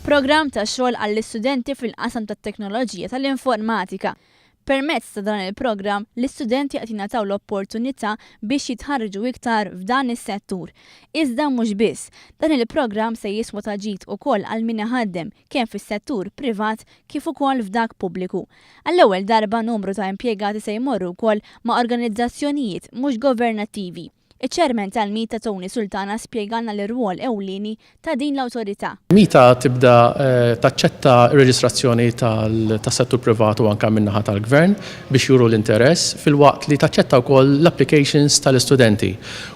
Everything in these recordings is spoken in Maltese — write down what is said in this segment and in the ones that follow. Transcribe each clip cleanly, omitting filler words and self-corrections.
Programm ta' xogħol għall-istudenti fil-qasam tat-teknoloġija tal-informatika. Permezz ta' dan il-programm, l-istudenti qed jingħataw l-opportunità biex jitħarġu iktar f'dan is-settur. Iżda mhux biss, dan il-programm se jiswa taġid ukoll għal min iħaddem kemm fis-settur privat kif ukoll f'dak pubbliku. Għall-ewwel darba numru ta' impjegati se jmorru wkoll ma' organizzazzjonijiet mhux governattivi. Iċ-ċermen tal-Mita Tony Sultana spjegalna l-irwol ewlieni ta' din l-awtorità. Mita tibda taċċetta r-reġistrazzjoni tas-settur privatu anke min-naħa tal-Gvern biex juru l-interess fil-waqt li taċċetta wkoll l-applications tal-istudenti.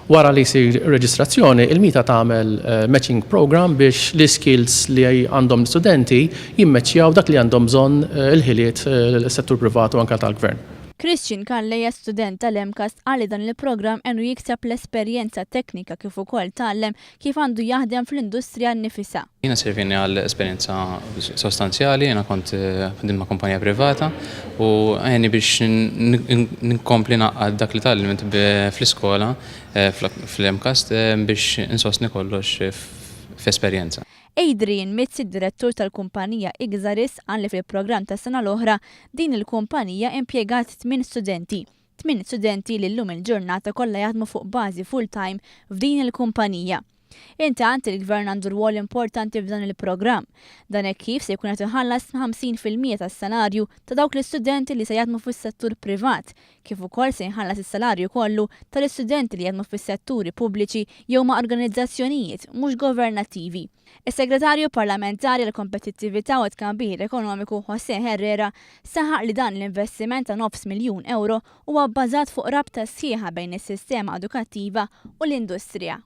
Wara li jsir reġistrazzjoni, il-Mita tagħmel matching program biex l-skills li għandhom l-studenti jimmeċċjaw dak li għandhom bżonn il-ħiliet l-settur privatu anke tal-Gvern. Christian Kalleja, student tal-MCAST, għalli dan il-programm għenu jiksab l-esperjenza teknika kif ukoll tallem kif għandu jaħdem fl-industrija nnifisha. Jiena servini għal esperjenza sostanzjali, jiena kont ma' kumpanija privata u għajni biex ninkompli naqqad dak li tallimt fl-iskola fl-MCAST biex insostni kollox f'esperjenza. Adrian Mitz, id-direttur tal-kumpanija Igzaris, għalli fil-programm ta' sena l-oħra din il-kumpanija impjegat 8 studenti. 8 studenti li llum il-ġurnata kollha jaħdmu fuq bażi full-time f'din il-kumpanija. Intant il-Gvern għandu rwol importanti f'dan il-programm. Dan hekk kif se jkun qed iħallas 50% tas-salarju ta' dawk l-istudenti li se jaħdmu fis-settur privat, kif ukoll se jħallas is-salarju kollu tal-istudenti li jaħdmu fis-setturi pubbliċi jew ma' organizzazzjonijiet mhux governattivi. Is-Segretarju Parlamentari għall kompetittività u tkabbir ekonomiku José Herrera saħaq li dan l-investiment ta' €9 miljun huwa bbażat fuq rabta sħiħa bejn is-sistema edukattiva u l-industrija.